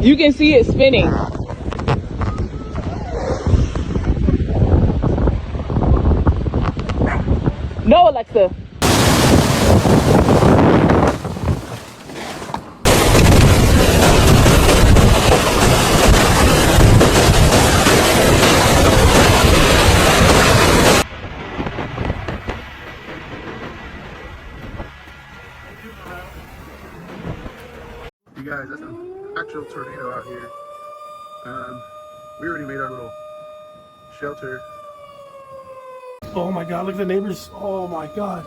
You can see it spinning. No, Alexa. You guys, that's an actual tornado out here. We already made our little shelter. Oh my God, look at the neighbors. Oh my God.